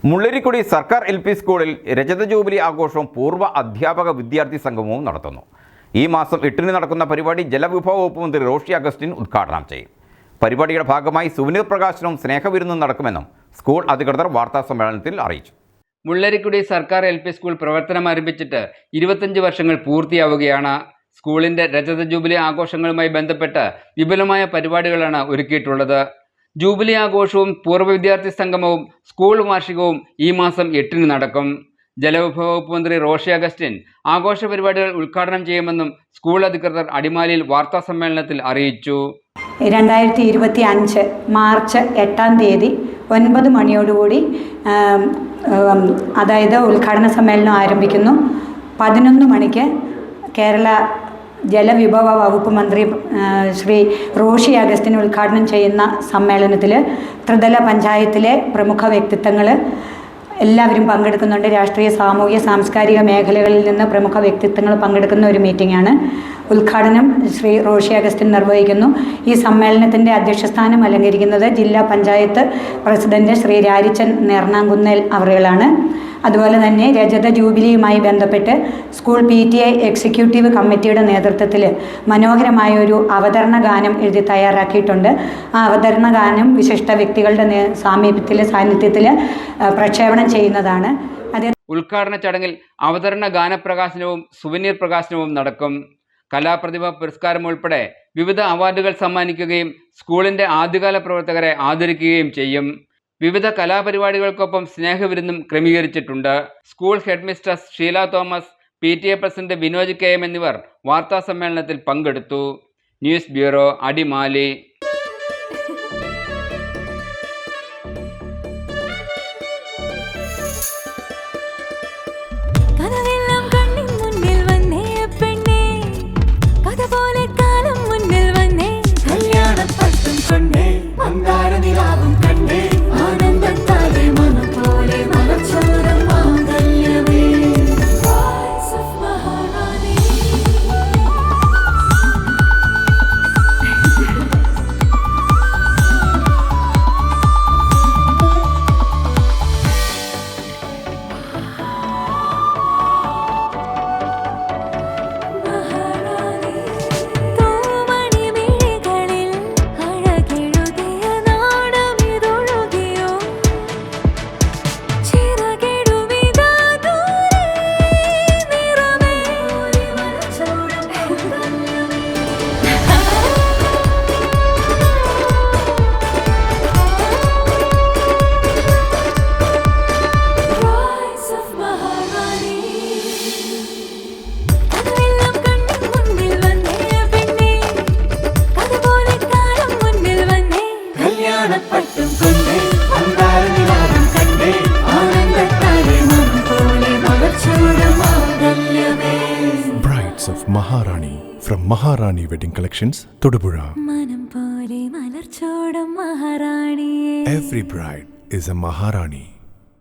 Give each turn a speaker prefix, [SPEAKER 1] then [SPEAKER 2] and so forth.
[SPEAKER 1] മുള്ളരിക്കുടി സർക്കാർ LP സ്കൂളിൽ രജത ജൂബിലി ആഘോഷവും പൂർവ്വ അധ്യാപക വിദ്യാർത്ഥി സംഗമവും നടത്തുന്നു. ഈ മാസം 8-ന് നടക്കുന്ന പരിപാടി ജലവിഭവ വകുപ്പ് മന്ത്രി റോഷി അഗസ്റ്റിൻ ഉദ്ഘാടനം ചെയ്യും. പരിപാടിയുടെ ഭാഗമായി സുവനീർ പ്രകാശനവും സ്നേഹവിരുന്നും നടക്കുമെന്നും സ്കൂൾ അധികൃതർ വാർത്താസമ്മേളനത്തിൽ അറിയിച്ചു.
[SPEAKER 2] മുള്ളരിക്കുടി സർക്കാർ LP സ്കൂൾ പ്രവർത്തനം ആരംഭിച്ചിട്ട് 25 വർഷങ്ങൾ പൂർത്തിയാവുകയാണ്. സ്കൂളിൻ്റെ രജത ജൂബിലി ആഘോഷങ്ങളുമായി ബന്ധപ്പെട്ട് വിപുലമായ പരിപാടികളാണ് ഒരുക്കിയിട്ടുള്ളത്. ജൂബിലി ആഘോഷവും പൂർവ്വ വിദ്യാർത്ഥി സംഗമവും സ്കൂൾ വാർഷികവും ഈ മാസം 8-ന് നടക്കും. ജലവിഭവ വകുപ്പ് മന്ത്രി റോഷി അഗസ്റ്റിൻ ആഘോഷ പരിപാടികൾ ഉദ്ഘാടനം ചെയ്യുമെന്നും സ്കൂൾ അധികൃതർ അടിമാലിയിൽ വാർത്താസമ്മേളനത്തിൽ അറിയിച്ചു.
[SPEAKER 3] 2025 മാർച്ച് 8-ാം തീയതി 9 മണിയോടുകൂടി അതായത് ഉദ്ഘാടന സമ്മേളനം ആരംഭിക്കുന്നു. 11 മണിക്ക് കേരള ജലവിഭവ വകുപ്പ് മന്ത്രി ശ്രീ റോഷി അഗസ്റ്റിൻ ഉദ്ഘാടനം ചെയ്യുന്ന സമ്മേളനത്തിൽ ത്രിതല പഞ്ചായത്തിലെ പ്രമുഖ വ്യക്തിത്വങ്ങൾ എല്ലാവരും പങ്കെടുക്കുന്നുണ്ട്. രാഷ്ട്രീയ, സാമൂഹ്യ, സാംസ്കാരിക മേഖലകളിൽ നിന്ന് പ്രമുഖ വ്യക്തിത്വങ്ങൾ പങ്കെടുക്കുന്ന ഒരു മീറ്റിംഗാണ്. ഉദ്ഘാടനം ശ്രീ റോഷി അഗസ്റ്റിൻ നിർവഹിക്കുന്നു. ഈ സമ്മേളനത്തിൻ്റെ അധ്യക്ഷസ്ഥാനം അലങ്കരിക്കുന്നത് ജില്ലാ പഞ്ചായത്ത് പ്രസിഡന്റ് ശ്രീ രാരിച്ചൻ നേർണാംകുന്നേൽ അവറുകളാണ്. അതുപോലെ തന്നെ രജത ജൂബിലിയുമായി ബന്ധപ്പെട്ട് സ്കൂൾ PTA എക്സിക്യൂട്ടീവ് കമ്മിറ്റിയുടെ നേതൃത്വത്തിൽ മനോഹരമായ ഒരു അവതരണ ഗാനം എഴുതി തയ്യാറാക്കിയിട്ടുണ്ട്. ആ അവതരണ ഗാനം വിശിഷ്ട വ്യക്തികളുടെ സാന്നിധ്യത്തിൽ പ്രക്ഷേപണം ചെയ്യുന്നതാണ്.
[SPEAKER 2] ഉദ്ഘാടന ചടങ്ങിൽ അവതരണ ഗാനപ്രകാശനവും സുവനീർ പ്രകാശനവും നടക്കും. കലാപ്രതിഭ പുരസ്കാരം ഉൾപ്പെടെ വിവിധ അവാർഡുകൾ സമ്മാനിക്കുകയും സ്കൂളിൻ്റെ ആദ്യകാല പ്രവർത്തകരെ ആദരിക്കുകയും ചെയ്യും. വിവിധ കലാപരിപാടികൾക്കൊപ്പം സ്നേഹവിരുന്നും ക്രമീകരിച്ചിട്ടുണ്ട്. School head mistress Sheela Thomas, PTA president Vinoj KM എന്നിവർ വാർത്താസമ്മേളനത്തിൽ പങ്കെടുത്തു. News bureau, Adimali.
[SPEAKER 4] Brides of Maharani from Maharani Wedding Collections, Todupuzha. Every bride is a Maharani.